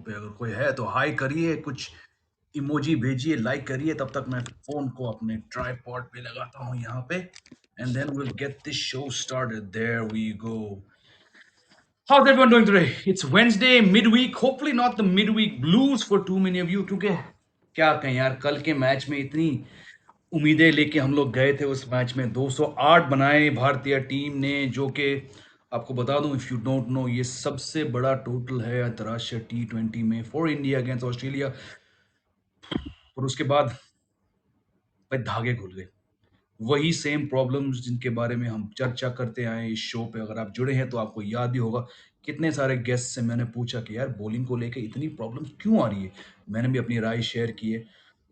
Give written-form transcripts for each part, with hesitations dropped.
पे अगर कोई है तो हाय करिए, कुछ इमोजी भेजिए, लाइक करिए, तब तक मैं फ़ोन को अपने ट्राइपॉड पे लगाता हूँ यहाँ पे and then we'll get this show started. There we go. How's everyone doing today? It's Wednesday, midweek. Hopefully not the midweek blues for too many of you क्योंकि क्या कहें यार, कल के मैच में इतनी उम्मीदें लेके हम लोग गए थे उस मैच में 208 बनाए भारतीय टीम ने, जो कि आपको बता दूं इफ यू डोंट नो, ये सबसे बड़ा टोटल है अंतर्राष्ट्रीय T20 में फॉर इंडिया अगेंस्ट ऑस्ट्रेलिया। और उसके बाद भाई धागे खुल गए, वही सेम प्रॉब्लम्स जिनके बारे में हम चर्चा करते आए हैं इस शो पे। अगर आप जुड़े हैं तो आपको याद भी होगा, कितने सारे गेस्ट से मैंने पूछा कि यार बॉलिंग को लेके इतनी प्रॉब्लम्स क्यों आ रही है। मैंने भी अपनी राय शेयर की है।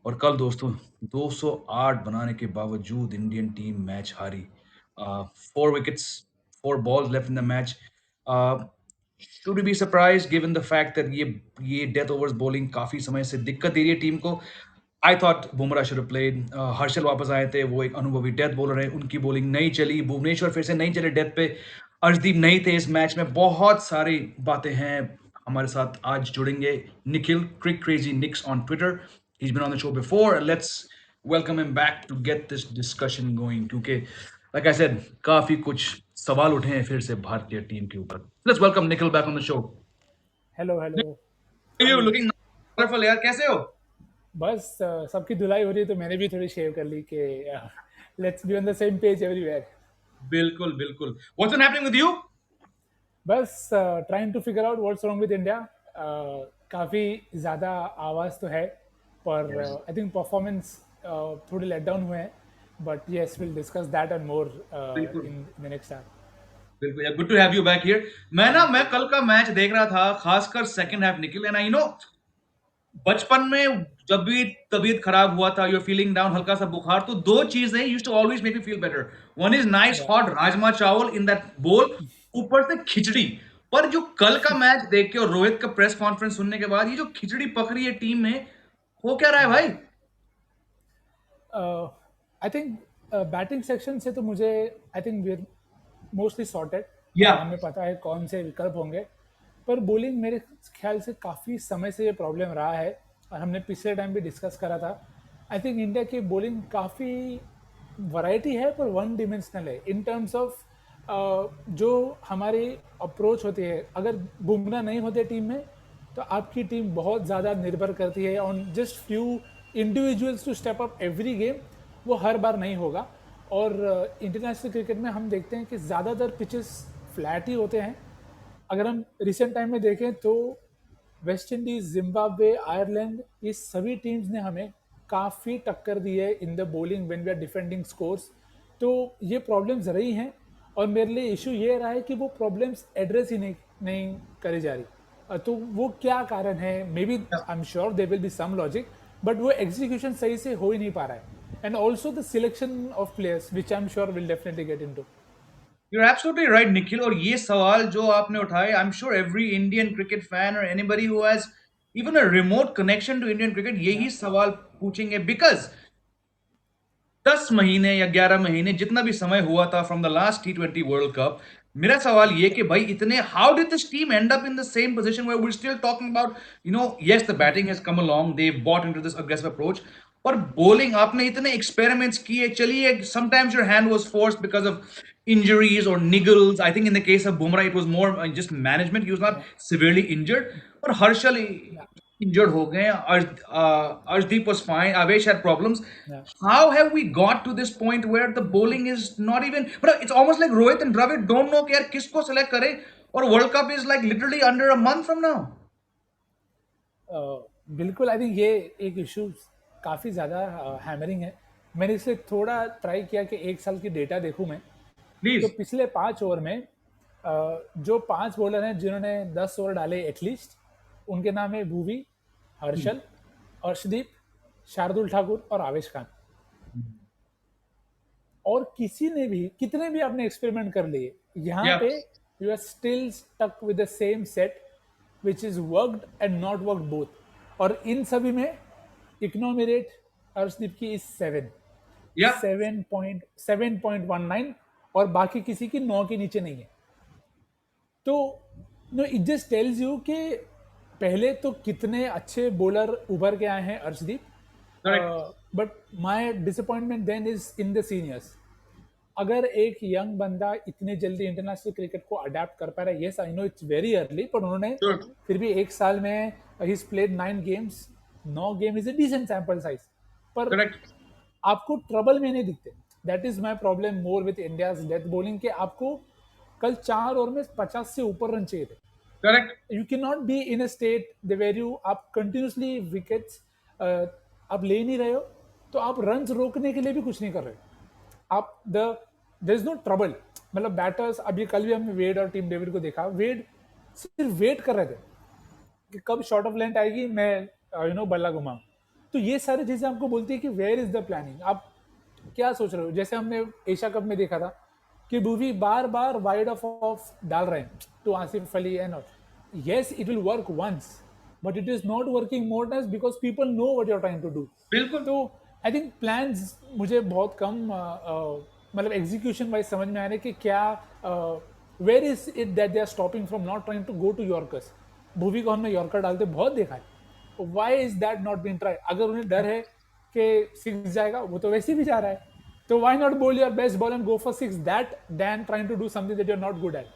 और कल दोस्तों 208 बनाने के बावजूद इंडियन टीम मैच हारी। 4 wickets, 4 balls left in the match. Should be surprise given the fact that ये डेथ ओवर्स बॉलिंग काफी समय से दिक्कत दे रही है टीम को। I thought Bumrah should have played. Harshal वापस आए थे, वो एक अनुभवी डेथ बॉलर है, उनकी बॉलिंग नहीं चली। भुवनेश्वर फिर से नहीं चले डेथ पे। अर्शदीप नहीं थे इस मैच में। बहुत सारी बातें हैं। हमारे साथ आज जुड़ेंगे Nikhil, crick crazy nicks on Twitter. He's been on the show before. Let's welcome him back to get this discussion going क्योंकि like I said, काफी कुछ सवाल उठे हैं फिर से भारतीय टीम के ऊपर। Let's welcome Nikhil back on the show. Hello hello. How are you hi. looking wonderful यार, कैसे हो? बस सबकी धुलाई हो रही है तो मैंने भी थोड़ी शेव कर ली कि let's be on the same page everywhere. बिल्कुल बिल्कुल। What's been happening with you? बस trying to figure out what's wrong with India. काफ़ी ज़्यादा आवाज़ तो है, पर Yes. आई थिंक परफॉर्मेंस थोड़ी लेट डाउन हुए हैं, but yes will discuss that and more बिल्कुल इन द नेक्स्ट आवर। बिल्कुल यार, good to have you back here. मैं थैंक यू। कल का मैच देख रहा था, खासकर सेकंड हाफ निकल, एंड आई नो बचपन में जब भी तबीयत खराब हुआ था, यू फीलिंग डाउन, हल्का सा बुखार, तो दो चीजें used to always make me feel better. One is nice या hot rajma chawal in that बोल, ऊपर से खिचड़ी। पर जो कल का मैच देख के और रोहित का प्रेस कॉन्फ्रेंस सुनने के बाद, ये जो खिचड़ी पकड़ी है टीम में, हो क्या रहा है भाई? आई थिंक बैटिंग सेक्शन से तो मुझे I think we are mostly sorted. या हमें पता है कौन से विकल्प होंगे, पर बॉलिंग मेरे ख्याल से काफ़ी समय से ये प्रॉब्लम रहा है, और हमने पिछले टाइम भी डिस्कस करा था। आई थिंक इंडिया की बॉलिंग काफ़ी वैरायटी है पर वन डिमेंशनल है इन टर्म्स ऑफ जो हमारी अप्रोच होती है। अगर बुमराह नहीं होते टीम में तो आपकी टीम बहुत ज़्यादा निर्भर करती है on just few individuals to step up every game. वो हर बार नहीं होगा, और इंटरनेशनल क्रिकेट में हम देखते हैं कि ज़्यादातर पिचेस फ्लैट ही होते हैं। अगर हम रिसेंट टाइम में देखें तो वेस्ट इंडीज, जिम्बाब्वे, आयरलैंड, ये सभी टीम्स ने हमें काफ़ी टक्कर दी है in the bowling when we are defending scores. तो ये प्रॉब्लम्स रही हैं, और मेरे लिए इशू ये रहा है कि वो प्रॉब्लम्स एड्रेस ही नहीं करी जा रही। तो वो क्या कारण है? Maybe I am sure there will be some logic, but वो एग्जीक्यूशन सही से हो ही नहीं पा रहा है, and also the selection of players which I am sure will definitely get into. You're absolutely right, Nikhil. और ये सवाल जो आपने उठाए, I'm sure every Indian cricket fan or anybody who has even a remote connection to Indian cricket या यही सवाल पूछेंगे, because 10 महीने या 11 महीने जितना भी समय हुआ था from the last T20 world cup, मेरा सवाल ये कि भाई इतने how did this team end up in the same position where we still talking about, yes the batting has come along, they bought into this aggressive approach, पर bowling आपने इतने experiments किए, चलिए sometimes your hand was forced because of injuries or niggles. I think in the case of Bumrah, it was more just management. He was not या severely injured. But Harshal या injured हो गए. Arshdeep was fine. Avesh had problems. या How have we got to this point where the bowling is not even? But it's almost like Rohit and Dravid don't know कि यार किसको select करें. और World Cup is like literally under a month from now. बिल्कुल। आई think ये एक issue काफ़ी ज़्यादा हैमरिंग है। मैंने इसे थोड़ा ट्राई किया कि एक साल की डेटा देखूं मैं। तो Please. पिछले 5 ओवर में जो 5 बॉलर हैं जिन्होंने 10 ओवर डाले एटलीस्ट, उनके नाम है भुवी, हर्षल, अर्शदीप, शार्दुल ठाकुर और आवेश खान। और किसी ने भी कितने भी आपने एक्सपेरिमेंट कर लिए, यहाँ Yeah. पे you are still stuck with the same set which is worked and not worked both. और इन सभी में इकोनॉमी रेट अर्शदीप की इज 7, Yeah. 7.19, और बाकी किसी की 9 के नीचे नहीं है। तो no, it just tells you कि पहले तो कितने अच्छे बॉलर उभर के आए हैं Arshdeep, correct, but my disappointment then is in the seniors. अगर एक यंग बंदा इतने जल्दी इंटरनेशनल क्रिकेट को अडेप्ट कर पा रहा है, yes I know it's very early, पर उन्होंने श्योर, फिर भी एक साल में ही played 9 games. 9 game is a decent sample size, पर करेक्ट, आपको ट्रबल में नहीं दिखते. That is my problem more with India's death bowling, के आपको कल 4 ओवर में 50 से ऊपर रन चाहिए थे. Correct, you can not be in a state where you आप कंटिन्यूसली विकेट्स आप ले नहीं रहे हो, तो आप रन रोकने के लिए भी कुछ नहीं कर रहे हो. आप देयर इज नो ट्रबल. मतलब बैटर्स, अभी कल भी हमने वेड और टीम डेविड को देखा, वेड सिर्फ वेट कर रहे थे कि कब शॉर्ट ऑफ लेंथ आएगी, मैं बल्ला घुमाऊं. तो ये सारी चीजें आपको बोलती है कि वेयर इज द प्लानिंग. आप क्या सोच रहे हो? जैसे हमने एशिया कप में देखा था कि भुवी बार बार वाइड ऑफ ऑफ डाल रहे हैं to Asif Ali and all. yes it will work once, but it is not working more times because people know what you're trying to do. बिल्कुल, तो आई थिंक प्लान्स मुझे बहुत कम मतलब एग्जीक्यूशन वाइज समझ में आ रहे हैं कि क्या where is it that they are stopping from not trying to go to yorkers. Bhuvi को हमने यॉर्कर डालते बहुत देखा है. Why is that not been try? अगर उन्हें डर है कि 6 जाएगा, वो तो वैसे भी जा रहा है, तो why not bowl your best ball and go for 6 that than trying to do something that you are not good at.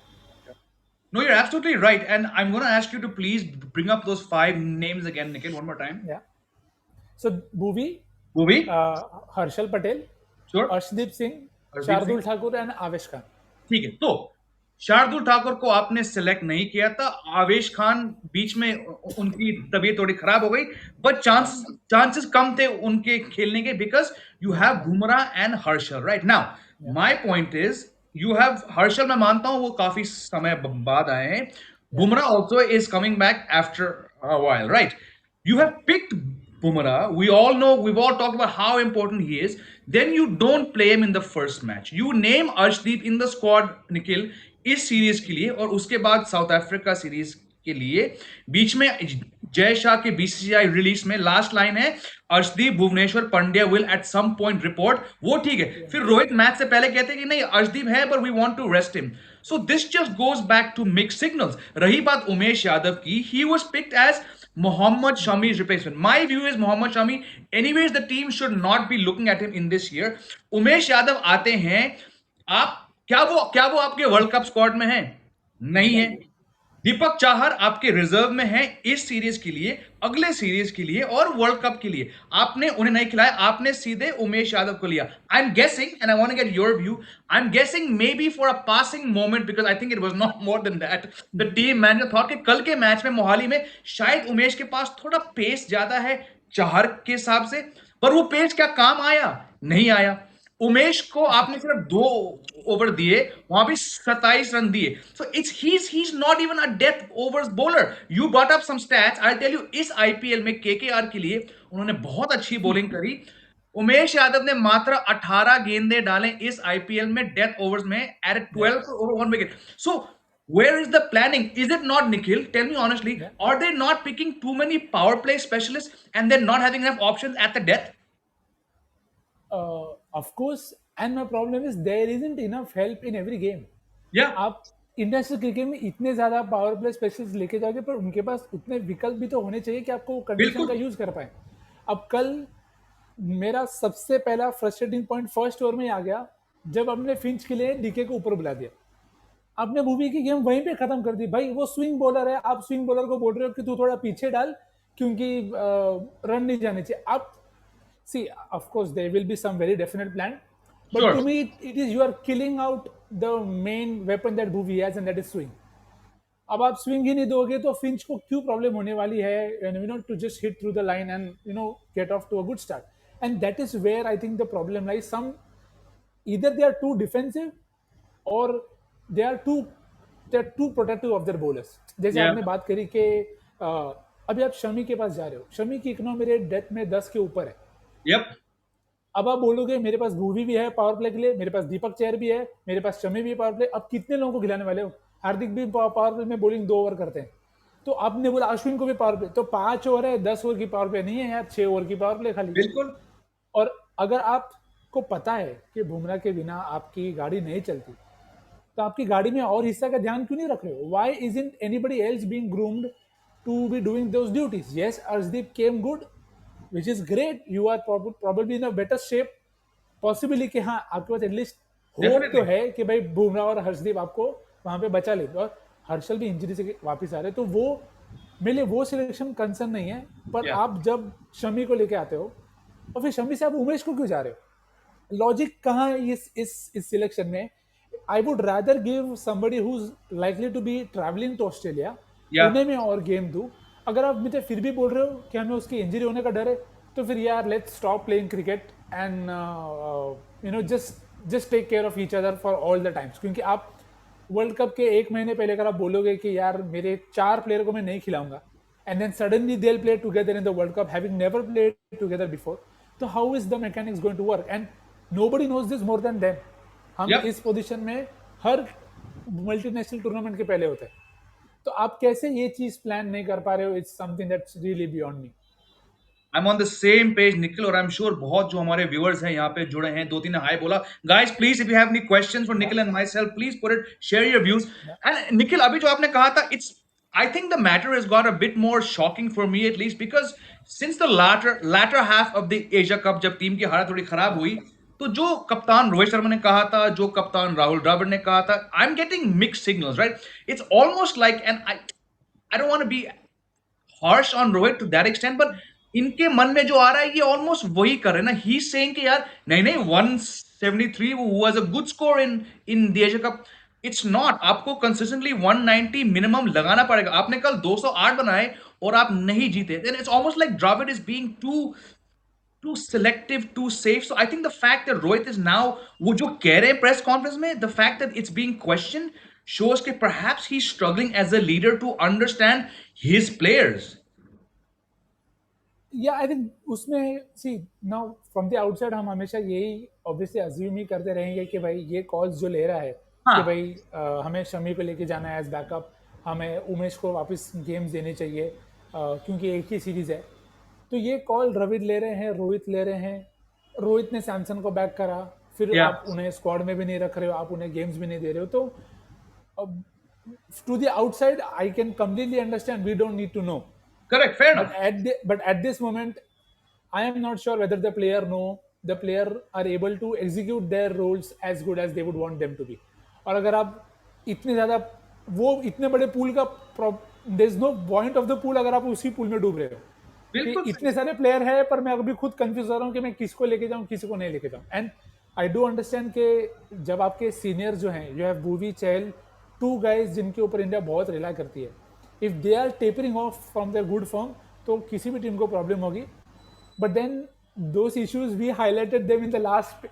no, you're absolutely right, and I'm going to ask you to please bring up those five names again, Nikhil, one more time. Yeah so Bhuvi, Bhuvi, Harshal Patel, sure, Arshdeep Singh, Hardeep Singh. Shardul Thakur and Avesh Khan. ठीक है, तो शार्दुल ठाकुर को आपने select नहीं किया था, आवेश खान बीच में उनकी तबीयत थोड़ी खराब हो गई, बट चांसेस चांसेस कम थे उनके खेलने के, because you have Bumrah and Harshal right now. Yeah my point is, you have Harshal, मैं मानता हूं वो काफी समय बाद आए हैं. या Bumrah also is coming back after a while, right? You have picked Bumrah. We all know, we've all talked about how important he is. Then you don't play him in the first match. You name Arshdeep in the squad, Nikhil, इस series के लिए, और उसके बाद south Africa series के लिए. बीच में जय शाह के बीसीसीआई रिलीज में लास्ट लाइन है, Arshdeep Bhuvneshwar Pandya will at some point report. वो ठीक है, फिर रोहित मैच से पहले कहते हैं कि नहीं अर्शदीप है पर we want to rest him. So this just goes back to mix signals. रही बात उमेश यादव की, he was picked as Mohammad Shami's replacement. My view is Mohammad Shami. Anyways, the team should not be looking at him in this year. Umesh Yadav आते हैं. आप क्या वो आपके world cup squad में है? नहीं है. एग्जैक्टली. दीपक चाहर आपके रिजर्व में है इस सीरीज के लिए, अगले सीरीज के लिए और वर्ल्ड कप के लिए. आपने उन्हें नहीं खिलाया, आपने सीधे उमेश यादव को लिया. I am guessing and I want to get your view. I am guessing maybe for a passing moment, because I think it was not more than that. The team manager thought कि कल के match में मोहाली में शायद उमेश के पास थोड़ा pace ज्यादा है चाहर के हिसाब से, पर वो पेस क्या काम आया? नहीं आया. उमेश को आपने सिर्फ 2 ओवर दिए, वहां भी 27 रन दिए. So it's he is not even a death overs bowler. You brought up some stats, I tell you, इस आईपीएल में केकेआर के लिए उन्होंने बहुत अच्छी बॉलिंग करी. उमेश यादव ने मात्र 18 गेंदे डाले इस आईपीएल में डेथ ओवर्स में, at 12 over 1 wicket. So where is the planning? Is it not, Nikhil? Tell me honestly, या are they not picking too many power play specialists and they're not having enough options at the death? Of course. And my problem is there isn't enough help in every game. Yeah, आप international cricket में इतने ज्यादा power play specialist लेके जाओगे, पर उनके पास उतने विकल्प भी तो होने चाहिए कि आपको कंडीशन बिल्कुल. का यूज कर पाए. अब कल मेरा सबसे पहला फ्रस्ट्रेटिंग पॉइंट फर्स्ट ओवर में ही आ गया, जब हमने फिंच के लिए डीके को ऊपर बुला दिया. आपने भूवी की गेम वहीं पे खत्म कर दी. भाई वो स्विंग बॉलर है, आप स्विंग बॉलर को बोल रहे हो कि तू थोड़ा पीछे डाल क्योंकि रन नहीं जाने चाहिए. आप see, of course there will be some very definite plan, but Sure. to me it is you are killing out the main weapon that Bhuvi has, and that is swing. अब आप swing ही नहीं दोगे तो Finch को क्यों problem होने वाली है, you know, to just hit through the line and you know get off to a good start. And that is where I think the problem lies. Some either they are too defensive or they are too protective of their bowlers. जैसे Yeah. आपने बात करी कि अभी आप शमी के पास जा रहे हो, शमी की इकोनॉमी रेट डेथ में 10 के ऊपर है. Yep. अब आप बोलोगे मेरे पास भूवी भी है पावर प्ले के लिए, मेरे पास दीपक चहर भी है, मेरे पास शमी भी है पावर प्ले. अब कितने लोगों को खिलाने वाले हो? हार्दिक भी पावर प्ले में बॉलिंग 2 ओवर करते हैं, तो आपने बोला अश्विन को भी पावर प्ले, तो 5 ओवर है, 10 ओवर की पावर प्ले नहीं है यार, 6 ओवर की पावर प्ले खाली. बिल्कुल. और अगर आपको पता है कि बुमराह के बिना आपकी गाड़ी नहीं चलती, तो आपकी गाड़ी में और हिस्सा का ध्यान क्यों नहीं रख रहे हो? Why is in anybody else being groomed to be doing those duties. Yes, Arshdeep came good, which is great. You are probably in a better shape. Possibly कि हाँ आपके पास एटलीस्ट होप तो डेफिनेटली। है कि भाई बुमराह और हर्षदीप आपको वहां पे बचा लेंगे, और हर्षल भी इंजरी से वापस आ रहे, तो वो मेरे लिए वो सिलेक्शन कंसर्न नहीं है। पर या आप जब शमी को लेके आते हो और फिर शमी से आप उमेश को क्यों जा रहे हो, लॉजिक कहाँ है इस सिलेक्शन में? I would rather give somebody who is likely to be travelling to Australia, या उन्हें मैं और गेम दूँ। अगर आप मुझे फिर भी बोल रहे हो कि हमें उसकी इंजरी होने का डर है, तो फिर यार let's stop playing cricket and just take care of each other for all the times. क्योंकि आप वर्ल्ड कप के एक महीने पहले अगर आप बोलोगे कि यार मेरे 4 प्लेयर को मैं नहीं खिलाऊंगा, and then suddenly they play together in the world cup having never played together before, तो how is the mechanics going to work? And nobody knows this more than them. हम या इस पोजीशन में हर multinational tournament के पहले होते हैं, तो आप कैसे ये चीज प्लान नहीं कर पा रहे हो? It's something that's really beyond me. I am on the same page Nikhil, और आई एम श्योर बहुत जो हमारे व्यूअर्स हैं यहाँ पे जुड़े हैं, दो तीन ने हाय बोला। Guys please if you have any questions for या Nikhil and myself, please put it, share your views. या एंड निखिल, अभी जो आपने कहा था, it's I think the matter is got a bit more shocking for me at least, because since the latter half of the Asia cup, जब team की हालत थोड़ी खराब हुई, तो जो कप्तान रोहित शर्मा ने कहा था, जो कप्तान राहुल द्रविड़ ने कहा था, I am getting mix signals, right? It's almost like, and I don't want to be harsh on Rohit to that extent, but इनके मन में जो आ रहा है ये ऑलमोस्ट वही कर रहे हैं ना। ही सेइंग कि यार नहीं नहीं, 173 was a good score in in the Asia cup. It's not, आपको कंसिस्टेंटली 190 मिनिमम लगाना पड़ेगा। आपने कल 208 बनाए और आप नहीं जीते, then it's almost like Dravid is being too selective, too safe. So I think the fact that Rohit is now, वो जो कह रहे हैं प्रेस कॉन्फ्रेंस में, the fact that it's being questioned shows that perhaps he's struggling as a leader to understand his players. या I think उसमें सी now from the outside हम हमेशा यही ऑब्वियसली अज्यूम ही करते रहेंगे कि भाई ये कॉल्स जो ले रहा है कि हाँ, भाई हमें शमी को लेके जाना है एज बैकअप, हमें उमेश को वापस गेम्स देने चाहिए, क्योंकि एक ही सीरीज़ है। तो ये कॉल द्रविड़ ले रहे हैं, रोहित ले रहे हैं। रोहित ने सैमसन को बैक करा, फिर yeah, आप उन्हें स्क्वाड में भी नहीं रख रहे हो, आप उन्हें गेम्स भी नहीं दे रहे हो। तो to the outside I can completely understand, we don't need to know. correct, fair But enough. at this moment, I am not sure whether the player are able to execute their roles as good as they would want them to be. और अगर आप इतने ज़्यादा वो इतने बड़े pool का there is no point of the pool अगर आप उसी पूल में डूब रहे हो कि बिल्कुल इतने सही। सारे प्लेयर है, पर मैं अभी खुद कंफ्यूज हो रहा हूँ कि मैं किसको लेके जाऊँ किसी को नहीं लेके जाऊँ। एंड आई डू अंडरस्टैंड कि जब आपके सीनियर जो हैं, you have Bhuvi Chahal, two guys जिनके ऊपर इंडिया बहुत रिलाई करती है, if they are tapering off from their good form, तो किसी भी टीम को प्रॉब्लम होगी। But then those issues we highlighted them in the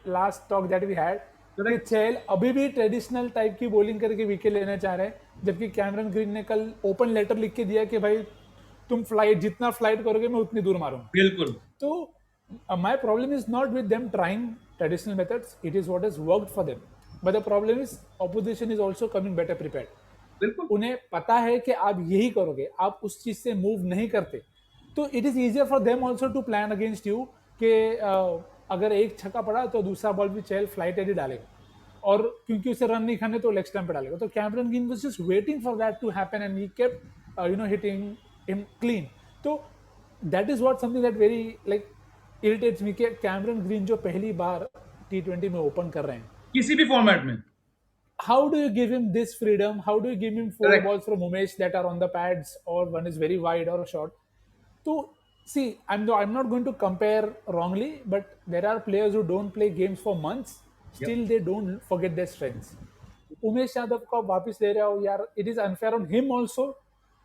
last talk that we had कि Correct. चहल अभी भी ट्रेडिशनल टाइप की बॉलिंग करके विकेट लेना चाह रहे हैं, जबकि कैमरन ग्रीन ने कल ओपन लेटर लिख के दिया कि भाई तुम फ्लाइट जितना फ्लाइट करोगे मैं उतनी दूर मारूंगा। बिल्कुल तो my problem is not with them trying traditional methods, it is what has worked for them. But the problem is opposition is also coming better prepared. बिल्कुल। उन्हें पता है कि आप यही करोगे, आप उस चीज से मूव नहीं करते, तो it is easier for them also to plan against you कि अगर एक छक्का पड़ा तो दूसरा बॉल भी चहल फ्लाइट एडी डालेगा, और क्योंकि उसे रन नहीं खाने तो लेग स्टंप पे डालेगा। तो Cameron Green was just waiting for that to happen and he kept hitting him clean. तो that is what something that very like irritates me कि कैमरन ग्रीन जो पहली बार T20 में ओपन कर रहे हैं, किसी भी फॉर्मेट में। how do you give him this freedom? How do you give him four correct. balls from Umesh that are on the pads, or one is very wide or short? So, see, I'm not going to compare wrongly, but there are players who don't play games for months, Yep. still they don't forget their strengths. Umesh Yadav को आप वापस ले रहे हो यार, it is unfair on him also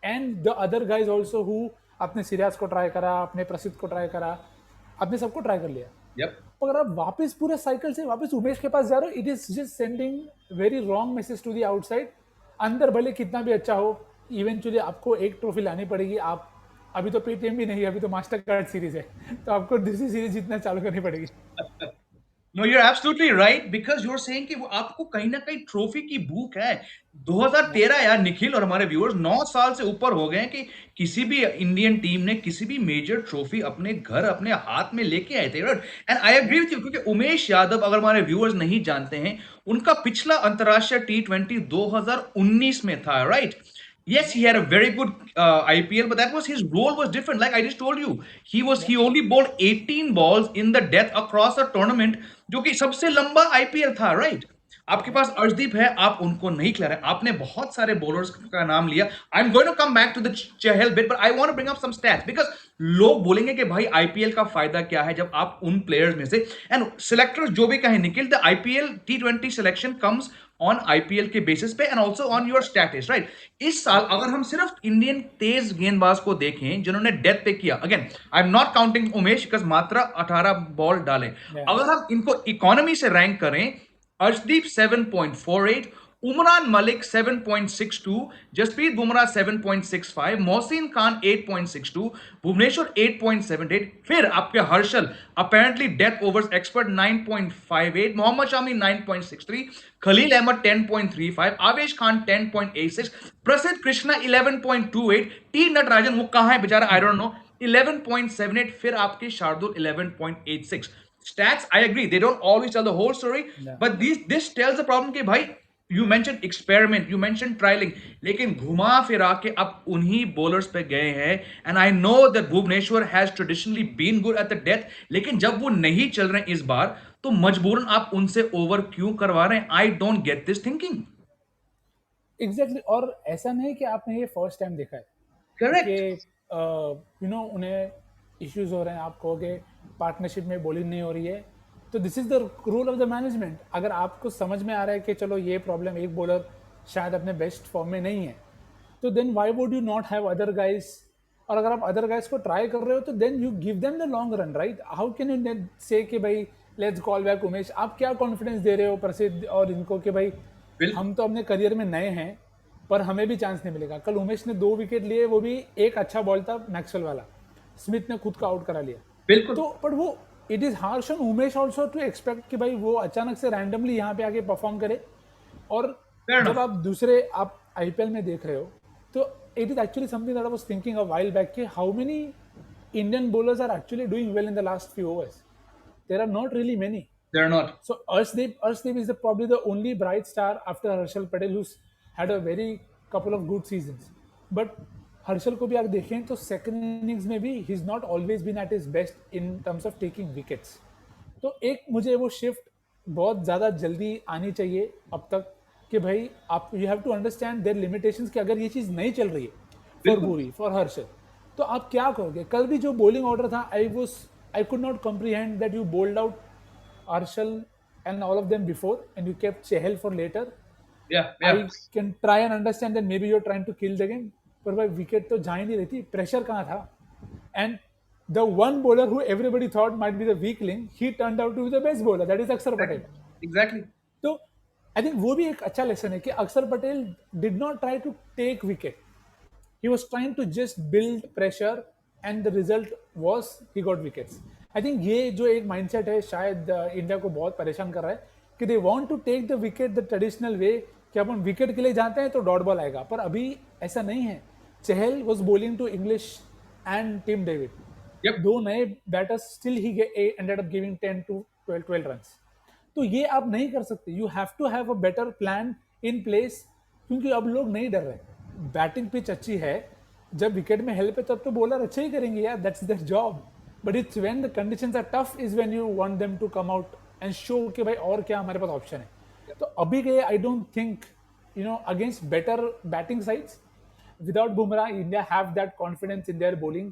and the other guys also who आपने सिराज को try करा, आपने प्रसिद्ध को ट्राई करा, आपने सबको ट्राई कर लिया। Yep. तो अगर आप वापस पूरे साइकिल से वापस उमेश के पास जा रहे हो, it is just sending very wrong message to the outside. अंदर भले कितना भी अच्छा हो, इवेंचुअली आपको एक ट्रॉफी लानी पड़ेगी। आप अभी तो पेटीएम भी नहीं है, अभी तो मास्टर कार्ड सीरीज है, तो आपको दूसरी सीरीज जीतना चालू करनी पड़ेगी। No, you're absolutely right because you're saying कि वो आपको कहीं ना कहीं ट्रॉफी की भूख है। 2013 यार निखिल और हमारे व्यूअर्स, 9 साल से ऊपर हो गए हैं कि किसी भी इंडियन टीम ने किसी भी मेजर ट्रॉफी अपने घर अपने हाथ में लेके आए थे। And I agree with you, क्योंकि उमेश यादव, अगर हमारे व्यूअर्स नहीं जानते हैं, उनका पिछला अंतरराष्ट्रीय T20 2019 में था, right? Yes, he had a very good IPL, but that was his role was different. Like I just told you, Yeah, he only bowled 18 balls in the death across the tournament, जो कि सबसे लंबा IPL था, right? आपके yeah. पास अर्शदीप है, आप उनको नहीं खिला रहे. आपने बहुत सारे बॉलर्स का नाम लिया. I am going to come back to the Chahal bit, but I want to bring up some stats because लोग बोलेंगे कि भाई आईपीएल का फायदा क्या है जब आप उन प्लेयर्स में से एंड सिलेक्टर्स जो भी कहें Nikhil the IPL T20 selection comes on IPL के बेसिस पे and also Yeah, on your stats, right? इस साल yeah, अगर हम सिर्फ इंडियन तेज गेंदबाज को देखें जिन्होंने डेथ पे किया, again I am not counting Umesh because मात्र 18 बॉल डाले. yeah. अगर हम इनको इकोनॉमी से रैंक करें, अर्शदीप 7.48, उमरान मलिक 7.62, जसप्रीत बुमराह 7.65, मोहसिन खान 8.62, भुवनेश्वर 8.78, फिर आपके Harshal apparently death overs expert 9.58, Mohammad Shami 9.63, Khaleel Ahmed 10.35, Avesh Khan 10.86, प्रसिद्ध कृष्णा 11.28, टी नटराजन वो कहां है बेचारा, आई डोंट नो, 11.78, फिर आपके Shardul 11.86. Stats, I agree, they don't always tell the whole story, Yeah. but this tells the problem कि भाई you mentioned experiment, you mentioned trialing, लेकिन घुमा फिरा के अब उन्हीं bowlers पे गए हैं. And I know that Bhuvneshwar has traditionally been good at the death, लेकिन जब वो नहीं चल रहे हैं इस बार, तो मजबूरन आप उनसे ओवर क्यों करवा रहे हैं? I don't get this thinking. Exactly exactly. और ऐसा नहीं कि आपने ये फर्स्ट टाइम देखा है कि Correct. उन्हें इश्यूज हो रहे हैं, आप कहोगे पार्टनरशिप में बॉलिंग नहीं हो रही है, तो this is the rule of the management. अगर आपको समझ में आ रहा है कि चलो ये प्रॉब्लम, एक बॉलर शायद अपने बेस्ट फॉर्म में नहीं है, तो then why would you not have other guys? और अगर आप अदर गाइस को ट्राई कर रहे हो तो then you give them the long run, right? How can you say कि भाई लेट्स कॉल बैक उमेश? आप क्या कॉन्फिडेंस दे रहे हो प्रसिद्ध और इनको कि भाई बिल्कुल. हम तो अपने करियर में नए हैं, पर हमें भी चांस नहीं मिलेगा. कल उमेश ने 2 विकेट लिए, वो भी एक अच्छा बॉल था मैक्सवेल वाला, स्मिथ ने खुद का आउट करा लिया. बिल्कुल. तो बट वो it is harsh on Umesh also to expect कि भाई वो अचानक से रैंडमली यहाँ पे आके परफॉर्म करे. और Fair जब enough. आप दूसरे आप आईपीएल में देख रहे हो, तो it is actually something that I was thinking a while back कि how many Indian bowlers are actually doing well in the last few overs. There are not really many. They're not. So Arshdeep is probably the only bright star after Harshal Patel who's had a very couple of good seasons. But Harshal को भी आप देखें तो second innings में भी he is not always been at his best in terms of taking wickets. तो एक मुझे वो शिफ्ट बहुत ज़्यादा जल्दी आनी चाहिए अब तक कि भाई आप you have to understand their limitations कि अगर ये चीज़ नहीं चल रही है फॉर बिल्कुल. भूरी फॉर हर्षल, तो आप क्या करोगे? कल भी जो बॉलिंग ऑर्डर था, I could not comprehend that you bold out Arshal and all of them before, and you kept Chehel for later. Yeah, yeah. I can try and understand that maybe you're trying to kill the game, पर भाई wicket तो जा ही नहीं रही थी, pressure कहाँ था? And the one bowler who everybody thought might be the weak link, he turned out to be the best bowler, that is Akshar Patel. Exactly. Exactly. तो आई थिंक वो भी एक अच्छा लेसन है कि Akshar Patel did not try to take wicket, he was trying to just build pressure and the result was he got wickets. I think ये जो एक mindset है शायद इंडिया को बहुत परेशान कर रहा है कि they want to take the wicket the traditional way कि अपन विकेट के लिए जाते हैं तो डॉट बॉल आएगा, पर अभी ऐसा नहीं है. चहल was bowling to English and Tim David, Yep. दो नए batters, still he ended up giving 10 to 12 runs. तो ये आप नहीं कर सकते. You have to have a better plan in place, क्योंकि अब लोग नहीं डर रहे. बैटिंग पिच अच्छी है, जब विकेट में हेल्प है तब तो बॉलर अच्छे ही करेंगे यार, that's their job. But it's when the conditions are tough is when you want them to come out and show कि भाई और क्या हमारे पास ऑप्शन है. तो अभी के I don't think against better batting sides without Bumrah India have that confidence in their bowling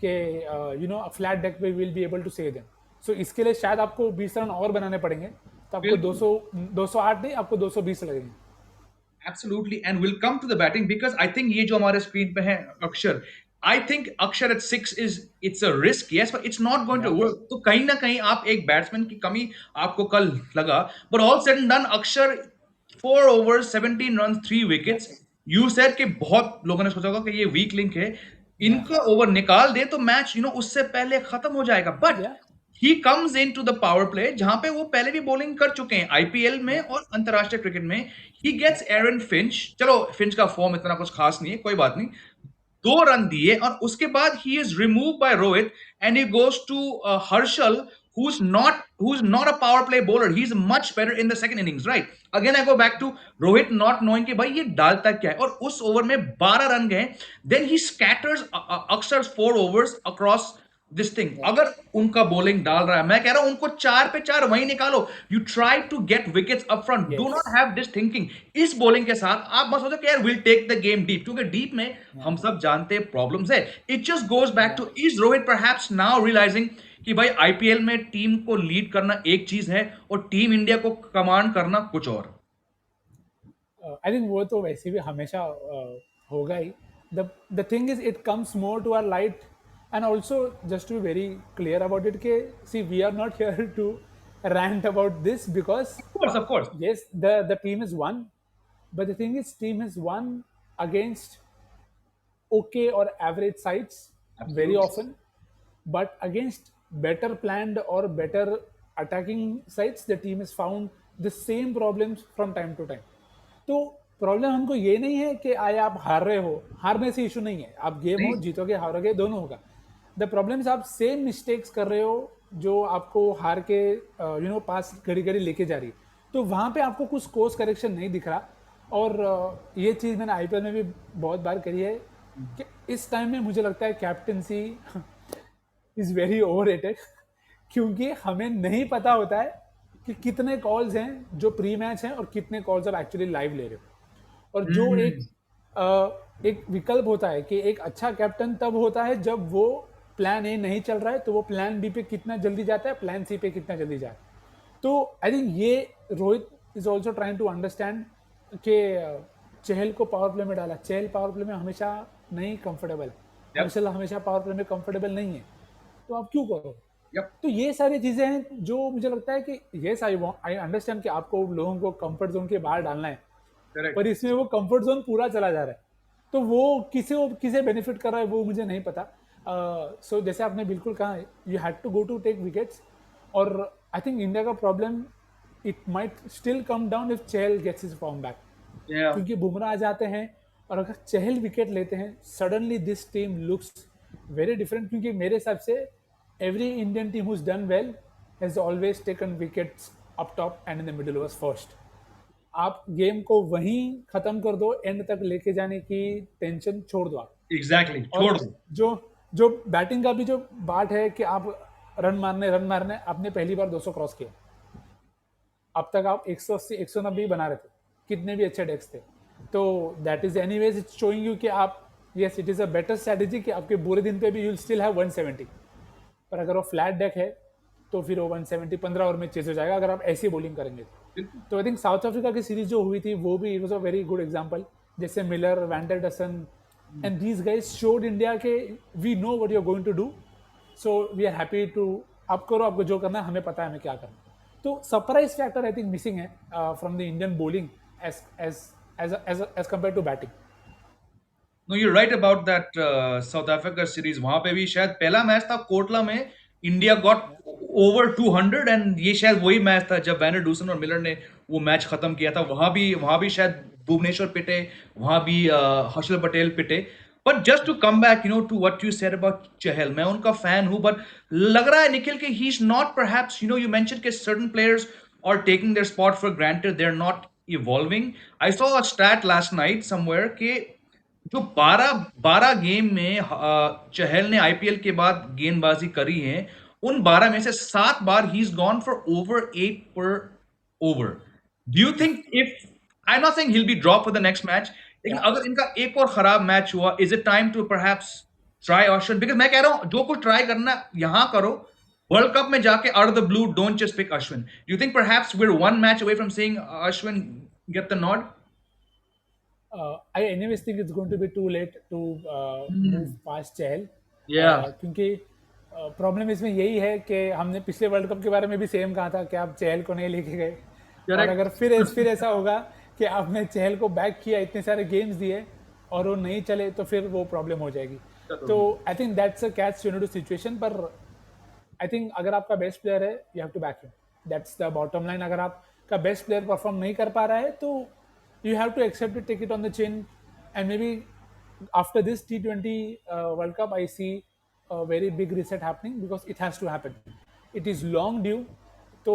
के फ्लैट डेक पे will be able to save them. So इसके लिए शायद आपको 20 रन और बनाने पड़ेंगे, तो आपको बिल्कुल. 208 नहीं, आपको 220 लगेंगे. Absolutely, and we'll come to the batting because I think ये जो हमारे स्क्रीन पे है अक्षर, I think अक्षर at 6 is it's a risk, yes, but it's not going to Yeah. work. तो कहीं ना कहीं आप एक बैट्समैन की कमी आपको कल लगा, but all said and done अक्षर 4 overs 17 runs 3 Yeah. wickets. You said कि बहुत लोगों ने सोचा होगा कि ये वीक लिंक है, Yeah. इनका ओवर निकाल दे तो मैच उससे पहले खत्म हो जाएगा. But Yeah. He comes in to the power play जहां पे वो पहले भी बॉलिंग कर चुके हैं आईपीएल में Yeah. और अंतरराष्ट्रीय क्रिकेट में. ही गेट्स एरन फिंच, चलो फिंच का फॉर्म इतना कुछ खास नहीं है, कोई बात नहीं. 2 रन दिए और उसके बाद he is remove by Rohit and he goes to Harshal who's not a power play bowler. He's much better in the second innings, right? Again, I go back to Rohit not knowing कि भाई ये डालता क्या है, और उस ओवर में 12 run गए. Then he scatters अक्सर 4 overs across this thing. Yeah, अगर उनका bowling डाल रहा है, मैं कह रहा हूं उनको 4 पे 4 वहीं निकालो. You try to get wickets up front. Do not yes, have this thinking. इस bowling के साथ आप बस सोचो कि यार we'll take the game deep, क्योंकि deep में yeah, हम सब जानते हैं problems है. It just goes back yeah. to, is Rohit perhaps now realizing कि भाई आईपीएल में टीम को लीड करना एक चीज है और टीम इंडिया को कमांड करना कुछ और. आई थिंक वो तो वैसे भी हमेशा होगा ही. The thing is it comes more to our light. And also just to be very clear about it के see we are not here to rant about this because Of course. yes, the team is won, but the thing is team has won against okay or average sides very Absolutely. often, but against better planned or better attacking sides the team has found the same problems from time to time. तो problem हमको ये नहीं है कि आए आप हार रहे हो, हारने से इशू नहीं है, आप गेम हो नहीं. जीतोगे हारोगे दोनों होगा. द प्रॉब्लम इज आप सेम मिस्टेक्स कर रहे हो जो आपको हार के पास घड़ी घड़ी लेके जा रही है. तो वहाँ पे आपको कुछ कोर्स करेक्शन नहीं दिख रहा. और ये चीज़ मैंने आईपीएल में भी बहुत बार करी है कि इस टाइम में मुझे लगता है कैप्टनसी इज़ वेरी ओवररेटेड. क्योंकि हमें नहीं पता होता है कि कितने कॉल्स हैं जो प्री मैच हैं और कितने कॉल्स आप एक्चुअली लाइव ले रहे हो. और जो एक विकल्प होता है कि एक अच्छा कैप्टन तब होता है जब वो प्लान ए नहीं चल रहा है तो वो प्लान बी पे कितना जल्दी जाता है, प्लान सी पे कितना जल्दी जाता है. तो आई थिंक ये Rohit is also trying to understand कि चहल को पावर प्ले में डाला. चहल पावर प्ले में हमेशा नहीं कंफर्टेबल, Yep. हमेशा पावर प्ले में कंफर्टेबल नहीं है. तो आप क्यों करो. Yep. तो ये सारी चीज़ें हैं जो मुझे लगता है कि येस आई अंडरस्टैंड कि आपको लोगों को कंफर्ट जोन के बाहर डालना है, Correct. पर इसमें वो कंफर्ट जोन पूरा चला जा रहा है. तो वो किसे बेनिफिट कर रहा है वो मुझे नहीं पता. सो जैसे आपने बिल्कुल कहा you had to go to take wickets. और आई थिंक इंडिया का problem it might still come down if Chahal gets his form back. Yeah. क्योंकि बुमराह आ जाते हैं और अगर चहल विकेट लेते हैं suddenly this team looks very different. क्योंकि मेरे हिसाब से every Indian team who's done well has always taken wickets up top and in the middle was first. आप गेम को वहीं खत्म कर दो, एंड तक लेके जाने की टेंशन छोड़ दो आप. Exactly. और छोड़ दो. जो जो बैटिंग का भी जो बात है कि आप रन मारने आपने पहली बार 200 क्रॉस किया. अब तक आप 180 190 ही बना रहे थे कितने भी अच्छे डेक्स थे. तो that is anyways it's showing you कि आप yes it is a better strategy कि आपके बुरे दिन पे भी यू विल स्टिल हैव 170. पर अगर वो फ्लैट डेक है तो फिर वो 170 15 ओवर में चेज हो जाएगा अगर आप ऐसी बॉलिंग करेंगे. तो आई थिंक साउथ अफ्रीका की सीरीज जो हुई थी वो भी it was a very good example. जैसे Miller, van der Dussen and these guys showed India के we know what you are going to do. So we are happy to आप करो, आपको जो करना है हमें पता है हमें क्या करना है. तो surprise factor I think missing है from the Indian bowling as as as compare to batting. No, you're right about that South Africa series. वहां पे भी शायद पहला मैच था कोटला में, इंडिया गॉट ओवर 200, एंड ये शायद वही मैच था जब वैनर डूसन और मिलर ने वो मैच खत्म किया था. वहां भी शायद भुवनेश्वर पिटे, वहां भी हर्षल पटेल पिटे. But just to come back to what you said about Chahal, मैं उनका फैन हूं, बट लग रहा है निखिल कि he is not perhaps you mention के certain players are taking their spot for granted. They're not evolving. I saw a stat last night somewhere कि जो 12 गेम में चहल ने आईपीएल के बाद गेंदबाजी करी है, उन 12 में से 7 बार he is gone for over 8 per over. Do you think, if I am not saying he will be drop for the next match, लेकिन या अगर इनका एक और खराब मैच हुआ, is it time to perhaps try Ashwin? Because मैं कह रहा हूं जो कुछ ट्राई करना यहां करो, वर्ल्ड कप में जाके out of the blue don't just pick Ashwin. You think perhaps we are one match away from seeing Ashwin get the nod? I anyways think it's going to be too late to move past चहल. या. क्योंकि problem इसमें यही है कि हमने पिछले world cup के बारे में भी सेम कहा था कि आप चहल को नहीं लेके गए. और Correct. अगर फिर ऐसा होगा कि आपने चहल को बैक किया, इतने सारे गेम्स दिए और वो नहीं चले तो फिर वो प्रॉब्लम हो जाएगी. तो I think that's a catch two situation. पर आई थिंक अगर आपका बेस्ट प्लेयर है you have to back him. That's the bottom line. अगर आपका बेस्ट प्लेयर परफॉर्म नहीं कर पा रहा है तो you have to accept it, take it on the chin, and maybe after this T20 World Cup, I see a very big reset happening because it has to happen. It is long due. तो